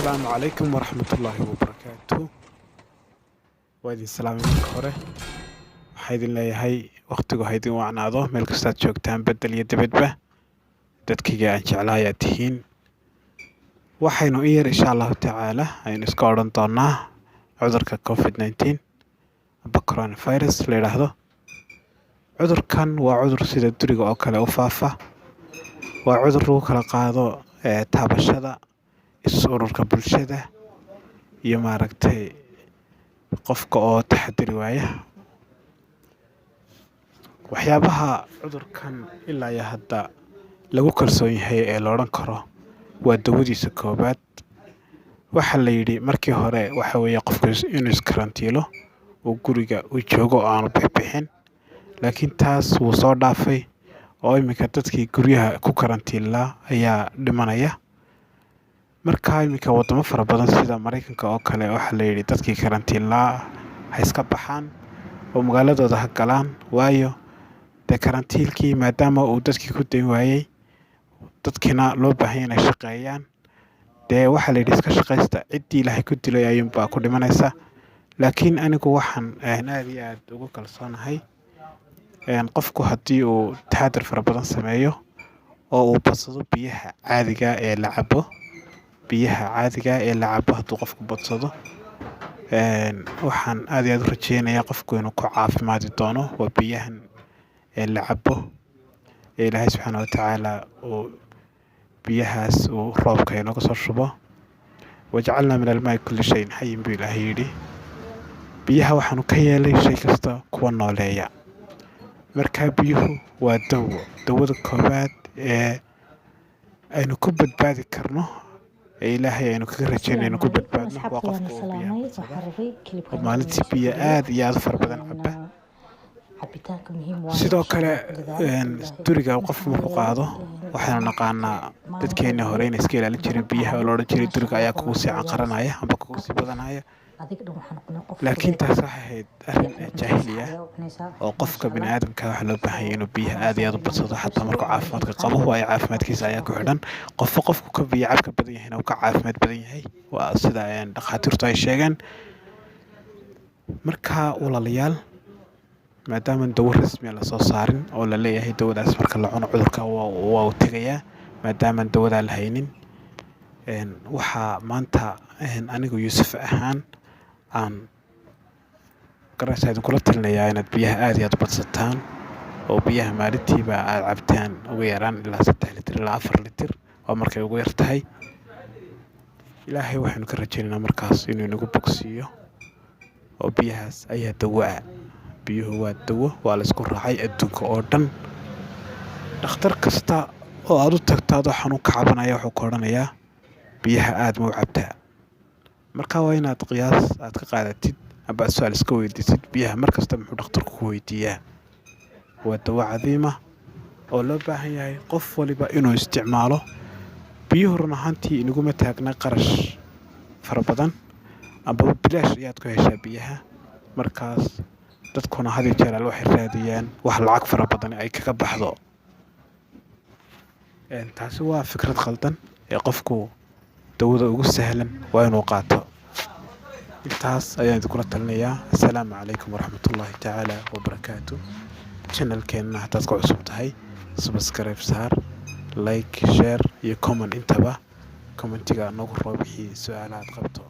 السلام عليكم ورحمة الله وبركاته. وادي السلام marka hore waxaa idin leeyahay waqtigu ha idin wacnaado meel kastaad joogtaan bedel iyo dibadba dadkayga aan jeclaa ayaa tihiin waxaynu in yar insha allahu tacaala aynu iska odhan doonaa cudurka covid-19 amba coronavirus la yidhaahdo. Cudurkan waa cudur sida duriga oo kale u faafa, waa cudur lagu kala qaado taabashada is-ururka bulshada iyo maaragtay qofka oo taxadiri waaya. Waxyaabaha cudurkan ilaa iyo hadda lagu kalsoon yahay ee la odhan karo waa dawadiisa koobaad. Waxaa la yidhi markii hore waxa weeye qofku inuu iskarantiilo oo guriga u joogo oo aanu bixin, laakiin taas wuu soo dhaafay oo iminka dadkii guryaha ku karantiilaa ayaa dhimanaya. Markaa iminka wadamo fara badan sida Mareykanka oo kale waxaa la yidhi dadkii karantiilaa ha iska baxaan oo magaaladooda ha galaan, waayo dee karantiilkii maadaama uu dadkii ku dayn waayey dadkiina loo baahan yahay inay shaqeeyaan, dee waxaa la yidhi iska shaqaysta, ciddii ilaahay ku dilay ayuunbaa ku dhimanaysa. Laakiin anigu waxaan aad iyo aad ugu kalsoonahay qofku haddii uu taxadar fara badan sameeyo oo uu badsado biyaha caadiga ee la cabo hadduu qofku badsado waxaan aad iyo aad u rajeynayaa qofku inuu ku caafimaadi doono. waa biyahan la cabo ee ilaahay subxaana watacaala uu biyahaas uu roobka inooga soo shubo. wajacalnaa min almaa'i kulli shayin xayin buu ilaahay yidhi. biyaha waxaanu ka yeelay shay kasta kuwa nooleeya. Markaa biyuhu waa dawada koobaad ee aynu ku badbaadi karno, ee ilaahay aynu kaga rajeynayno ku badbaadno. waa qofka oo biyaha badsada oo maalintii biyo aad iyo aad u fara badan caba. sidoo kale duriga qofku markuu qaado waxaynu naqaanaa dadkeena hore inay iska ilaalin jireen biyaha oo la odhan jiray duriga ayaa kugu sii canqaranaya amba kugu sii badanaya, laakiin taas waxay ahayd arrin jaahili ah oo qofka bini aadamka waxaa loo baahan yahay inuu biyaha aad iyo aad u badsado xataa markuu caafimaadka qabo, waayo caafimaadkiisa ayaa ku xidhan. qofku ka biyo cabka badan yahayna uu ka caafimaad badan yahay, waa sida dhakhaatiirtu ay sheegeen. markaa walaalayaal, maadaama dawo rasmi la soo saarin oo la leeyahay dawadaas marka la cuno cudurka waa uu tegayaa, maadaamaan dawadaa la haynin, waxaa maanta anigu Yuusuf ahaan aan garasha idinkula talinayaa inaad biyaha aad iyo aad u badsataan oo biyaha maalintiiba aad cabtaan ugu yaraan ilaa 3 litir ilaa 4 litir oo markay ugu yar tahay. ilaahay waxaynu ka rajeynaynaa markaas inuu inagu bogsiiyo oo biyahaas ayaa dawo ah. biyuhu waa dawo, waa la isku raacay adduunka oo dhan. dhakhtar kasta oo aad u tagto adoo xanuun ka cabanaya wuxuu ka odhanayaa biyaha aad ma u cabtaa. markaa waa inaad qiyaas aad ka qaadatid amba su'aal iska weydiisid biyaha markasta muxuu dhakhtarku ku weydiiyaa. waa dawo cadiima oo loo baahan yahay qof waliba inuu isticmaalo. biyuhu run ahaantii inaguma taagna qarash fara badan amba bilaash ayaad ku heshaa biyaha. markaas dadkuna had iyo jeer waxay raadiyaan wax lacag fara badan ay kaga baxdo. taasi waa fikrad khaldan ee qofku dawada ugu sahlan waa inuu qaato. intaas ayaan idinkula talinayaa. assalaamu calaykum waraxmatullaahi tacaala wabarakaatu. channelkeenna haddaad ku cusub tahay subscribe saar, like, share iyo comment intaba. commentiga nagu roo wixii su'aalaad qabto.